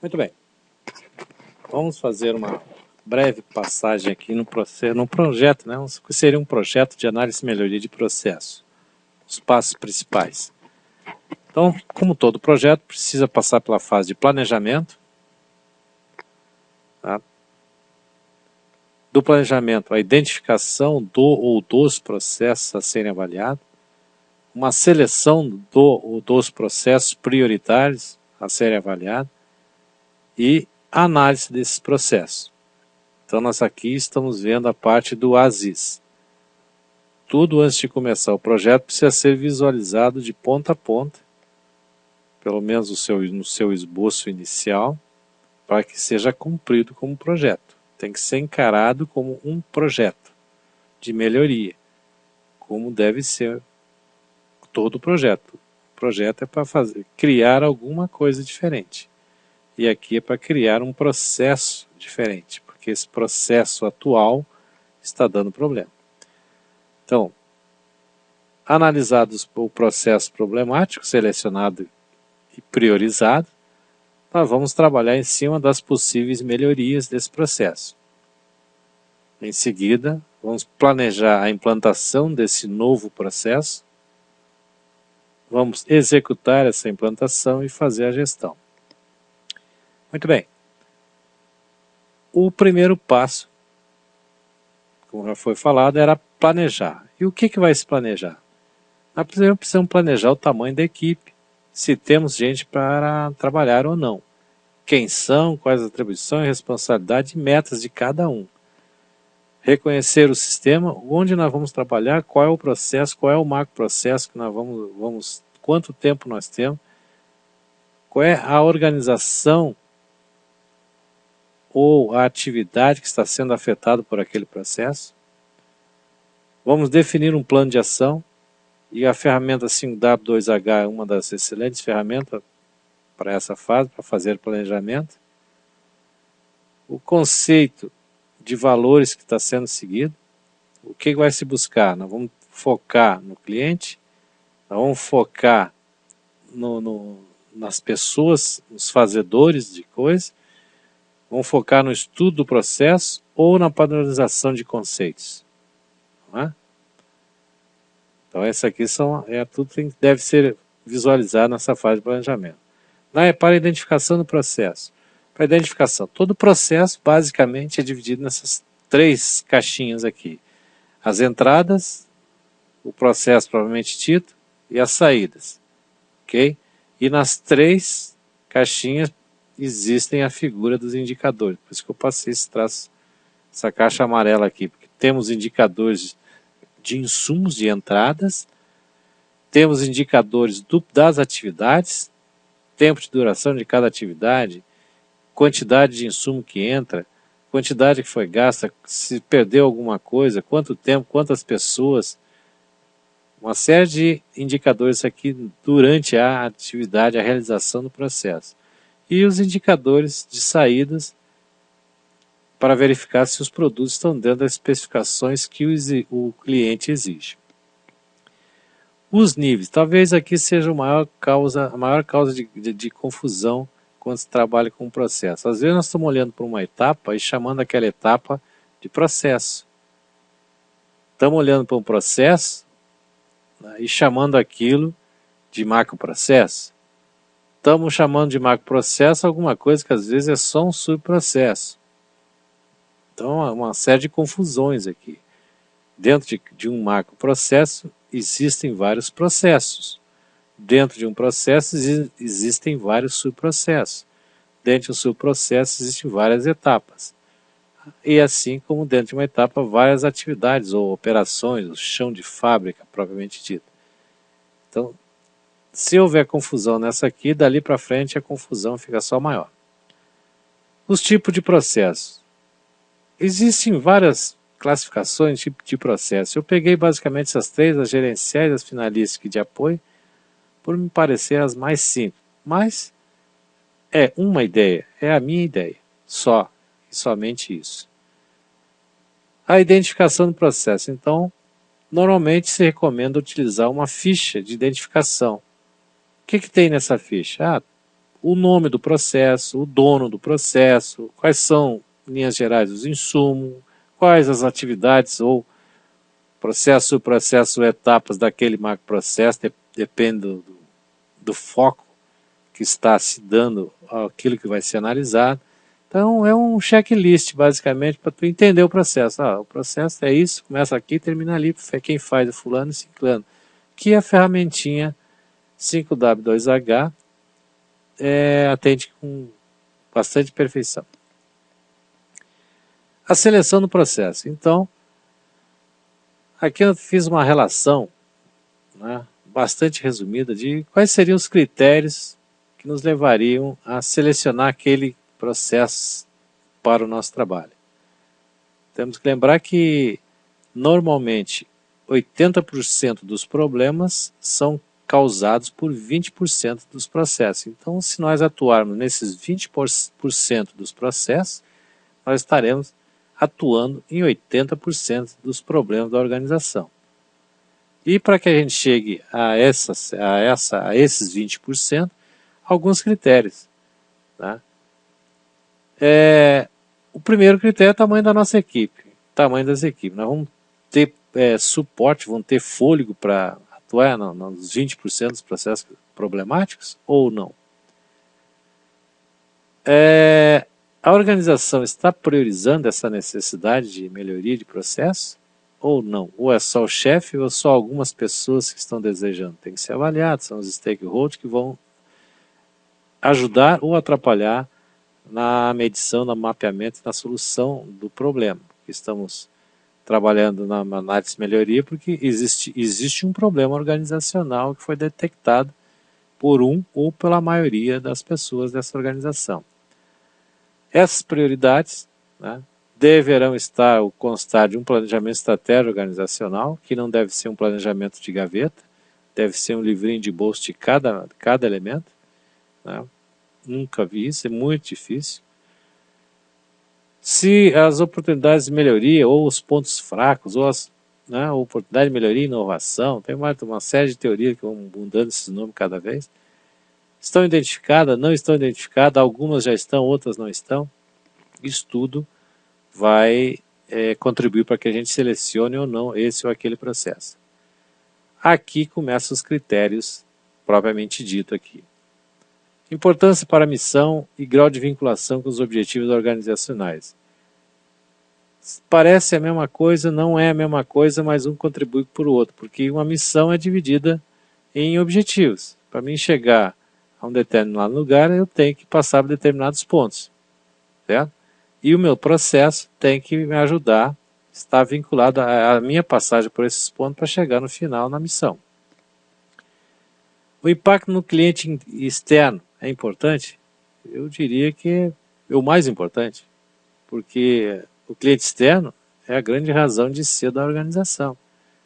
Muito bem. Vamos fazer uma breve passagem aqui no projeto, né? Seria um projeto de análise e melhoria de processo. Os passos principais. Então, como todo projeto, precisa passar pela fase de planejamento. Tá? Do planejamento, a identificação do ou dos processos a serem avaliados. Uma seleção do ou dos processos prioritários a serem avaliados. E a análise desses processos. Então, nós aqui estamos vendo a parte do ASIS. Tudo antes de começar o projeto precisa ser visualizado de ponta a ponta, pelo menos no seu esboço inicial, para que seja cumprido como projeto. Tem que ser encarado como um projeto de melhoria, como deve ser todo projeto. O projeto é para criar alguma coisa diferente. E aqui é para criar um processo diferente, porque esse processo atual está dando problema. Então, analisados o processo problemático, selecionado e priorizado, nós vamos trabalhar em cima das possíveis melhorias desse processo. Em seguida, vamos planejar a implantação desse novo processo, vamos executar essa implantação e fazer a gestão. Muito bem. O primeiro passo, como já foi falado, era planejar. E o que vai se planejar? Nós precisamos planejar o tamanho da equipe, se temos gente para trabalhar ou não. Quem são, quais as atribuições, responsabilidade e metas de cada um. Reconhecer o sistema, onde nós vamos trabalhar, qual é o processo, qual é o macroprocesso que nós vamos quanto tempo nós temos, qual é a organização ou a atividade que está sendo afetada por aquele processo. Vamos definir um plano de ação, e a ferramenta 5W2H é uma das excelentes ferramentas para essa fase, para fazer planejamento. O conceito de valores que está sendo seguido, o que vai se buscar? Nós vamos focar no cliente, nós vamos focar nas pessoas, nos fazedores de coisas, vamos focar no estudo do processo ou na padronização de conceitos. Não é? Então, essa aqui tudo que deve ser visualizado nessa fase de planejamento. Para a identificação do processo. Para a identificação, todo o processo basicamente é dividido nessas 3 caixinhas aqui. As entradas, o processo propriamente dito e as saídas. Ok? E nas 3 caixinhas existem a figura dos indicadores. Por isso que eu passei essa caixa amarela aqui. Porque temos indicadores de insumos de entradas, temos indicadores das atividades, tempo de duração de cada atividade, quantidade de insumo que entra, quantidade que foi gasta, se perdeu alguma coisa, quanto tempo, quantas pessoas, uma série de indicadores aqui durante a atividade, a realização do processo. E os indicadores de saídas para verificar se os produtos estão dentro das especificações que o cliente exige. Os níveis, talvez aqui seja a maior causa de confusão quando se trabalha com o processo. Às vezes nós estamos olhando para uma etapa e chamando aquela etapa de processo. Estamos olhando para um processo, né, e chamando aquilo de macroprocesso. Estamos chamando de macroprocesso alguma coisa que às vezes é só um subprocesso. Então, há uma série de confusões aqui. Dentro de um macroprocesso existem vários processos. Dentro de um processo existem vários subprocessos. Dentro de um subprocesso existem várias etapas. E assim como dentro de uma etapa, várias atividades ou operações, o chão de fábrica, propriamente dito. Então, se houver confusão nessa aqui, dali para frente a confusão fica só maior. Os tipos de processo. Existem várias classificações de processo. Eu peguei basicamente essas 3, as gerenciais, as finalísticas e de apoio, por me parecer as mais simples. Mas é uma ideia, é a minha ideia, só e somente isso. A identificação do processo. Então, normalmente se recomenda utilizar uma ficha de identificação. O que tem nessa ficha? o nome do processo, o dono do processo, quais são, em linhas gerais, os insumos, quais as atividades ou processo, etapas daquele macroprocesso, depende do foco que está se dando aquilo que vai ser analisado. Então é um checklist, basicamente, para tu entender o processo. O processo é isso, começa aqui, termina ali, quem faz é fulano e ciclano. Que a ferramentinha 5W2H atende com bastante perfeição. A seleção do processo. Então, aqui eu fiz uma relação, né, bastante resumida de quais seriam os critérios que nos levariam a selecionar aquele processo para o nosso trabalho. Temos que lembrar que, normalmente, 80% dos problemas são causados por 20% dos processos. Então, se nós atuarmos nesses 20% dos processos, nós estaremos atuando em 80% dos problemas da organização. E para que a gente chegue a esses 20%, alguns critérios. Tá? O primeiro critério é o tamanho da nossa equipe, tamanho das equipes. Nós vamos ter suporte, vamos ter fôlego para atuar nos 20% dos processos problemáticos ou não? A organização está priorizando essa necessidade de melhoria de processo ou não? Ou é só o chefe ou só algumas pessoas que estão desejando? Tem que ser avaliado, são os stakeholders que vão ajudar ou atrapalhar na medição, no mapeamento e na solução do problema. Estamos trabalhando na análise de melhoria porque existe um problema organizacional que foi detectado por um ou pela maioria das pessoas dessa organização. Essas prioridades, né, deverão constar de um planejamento estratégico organizacional, que não deve ser um planejamento de gaveta, deve ser um livrinho de bolso de cada elemento. Né? Nunca vi isso, é muito difícil. Se as oportunidades de melhoria, ou os pontos fracos, ou a oportunidade de melhoria e inovação, tem uma série de teorias que vão mudando esses nomes cada vez, estão identificadas, não estão identificadas, algumas já estão, outras não estão. Isso tudo vai contribuir para que a gente selecione ou não esse ou aquele processo. Aqui começam os critérios propriamente dito aqui. Importância para a missão e grau de vinculação com os objetivos organizacionais. Parece a mesma coisa, não é a mesma coisa, mas um contribui para o outro, porque uma missão é dividida em objetivos. Para mim chegar a um determinado lugar, eu tenho que passar por determinados pontos, certo? E o meu processo tem que me ajudar, estar vinculado à minha passagem por esses pontos para chegar no final na missão. O impacto no cliente externo é importante? Eu diria que é o mais importante, porque o cliente externo é a grande razão de ser da organização.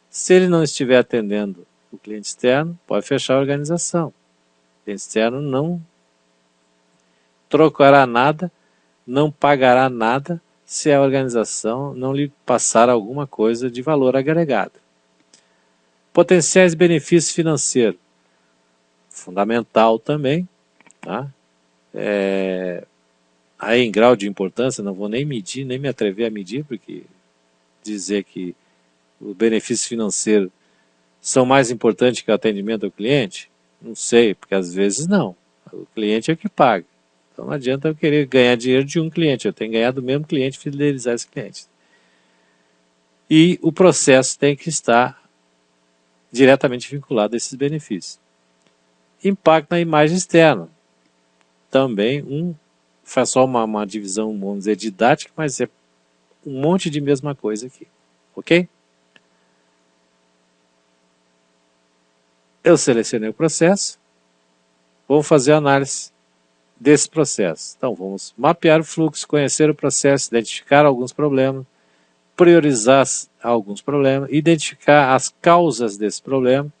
Se ele não estiver atendendo o cliente externo, pode fechar a organização. O cliente externo não trocará nada, não pagará nada se a organização não lhe passar alguma coisa de valor agregado. Potenciais benefícios financeiros. Fundamental também. Tá? Aí em grau de importância, não vou nem medir, nem me atrever a medir, porque dizer que os benefícios financeiros são mais importantes que o atendimento ao cliente, não sei, porque às vezes não. O cliente é o que paga. Então não adianta eu querer ganhar dinheiro de um cliente, eu tenho que ganhar do mesmo cliente e fidelizar esse cliente. E o processo tem que estar diretamente vinculado a esses benefícios. Impacto na imagem externa. Também faz só uma divisão, vamos dizer, didática, mas é um monte de mesma coisa aqui. Ok? Eu selecionei o processo. Vamos fazer a análise desse processo. Então, vamos mapear o fluxo, conhecer o processo, identificar alguns problemas, priorizar alguns problemas, identificar as causas desse problema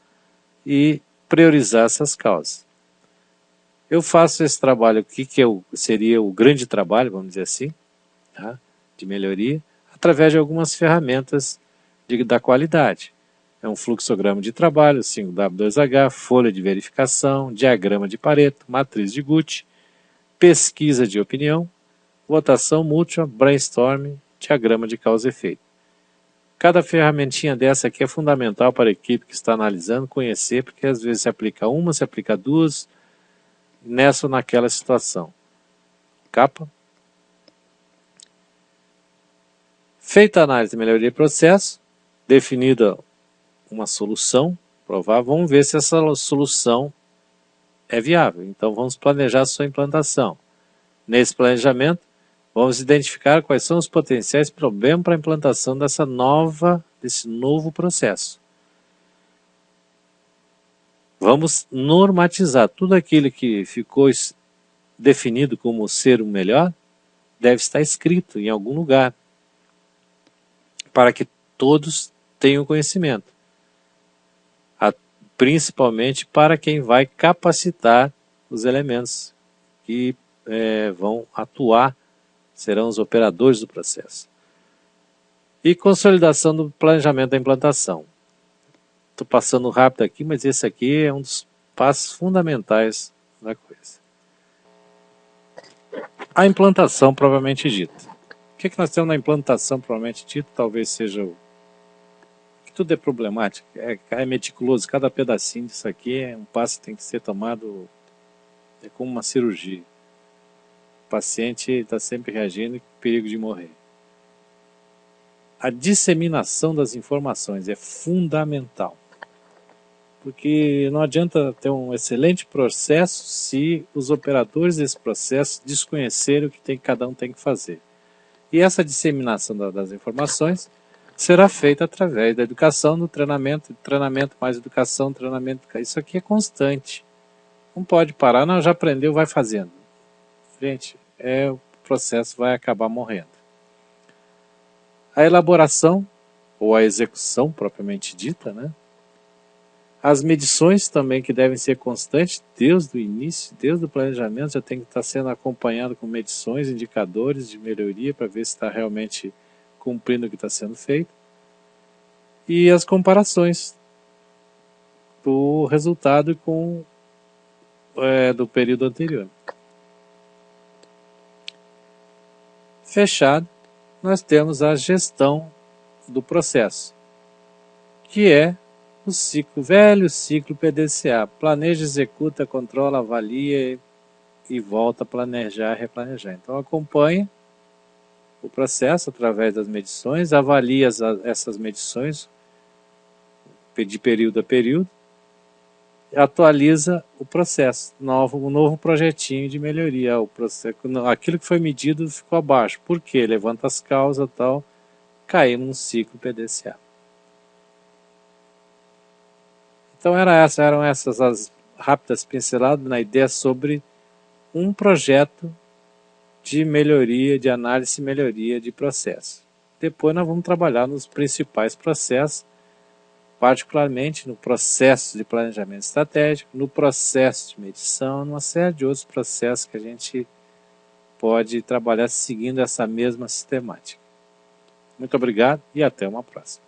e priorizar essas causas. Eu faço esse trabalho aqui, que seria o grande trabalho, vamos dizer assim, tá, de melhoria, através de algumas ferramentas da qualidade. É um fluxograma de trabalho, 5W2H, folha de verificação, diagrama de Pareto, matriz de Guth, pesquisa de opinião, votação múltipla, brainstorming, diagrama de causa e efeito. Cada ferramentinha dessa aqui é fundamental para a equipe que está analisando conhecer, porque às vezes se aplica uma, se aplica duas, nessa ou naquela situação. Capa. Feita a análise de melhoria de processo, definida uma solução provável, vamos ver se essa solução é viável. Então vamos planejar a sua implantação. Nesse planejamento, vamos identificar quais são os potenciais problemas para a implantação desse novo processo. Vamos normatizar tudo aquilo que ficou definido como ser o melhor, deve estar escrito em algum lugar, para que todos tenham conhecimento. Principalmente para quem vai capacitar os elementos que vão atuar, serão os operadores do processo. E consolidação do planejamento da implantação. Estou passando rápido aqui, mas esse aqui é um dos passos fundamentais da coisa. A implantação propriamente dita. O que nós temos na implantação propriamente dita? Talvez seja tudo é problemático, é meticuloso, cada pedacinho disso aqui é um passo que tem que ser tomado, é como uma cirurgia. O paciente está sempre reagindo com perigo de morrer. A disseminação das informações é fundamental, porque não adianta ter um excelente processo se os operadores desse processo desconhecerem o que cada um tem que fazer. E essa disseminação das informações será feita através da educação, do treinamento mais educação, treinamento. Isso aqui é constante. Não pode parar, não, já aprendeu, vai fazendo. Gente, o processo vai acabar morrendo. A elaboração, ou a execução propriamente dita, né? As medições também que devem ser constantes, desde o início, desde o planejamento, já tem que estar sendo acompanhado com medições, indicadores de melhoria para ver se está realmente cumprindo o que está sendo feito, e as comparações do resultado com do período anterior. Fechado, nós temos a gestão do processo, que é o velho ciclo PDCA, planeja, executa, controla, avalia e volta a planejar, replanejar. Então acompanha o processo através das medições, avalia essas medições de período a período, atualiza o processo, um novo projetinho de melhoria. Aquilo que foi medido ficou abaixo. Por quê? Levanta as causas e tal, caímos no ciclo PDCA. Então eram essas as rápidas pinceladas na ideia sobre um projeto de melhoria, de análise e melhoria de processo. Depois nós vamos trabalhar nos principais processos, particularmente no processo de planejamento estratégico, no processo de medição, numa série de outros processos que a gente pode trabalhar seguindo essa mesma sistemática. Muito obrigado e até uma próxima.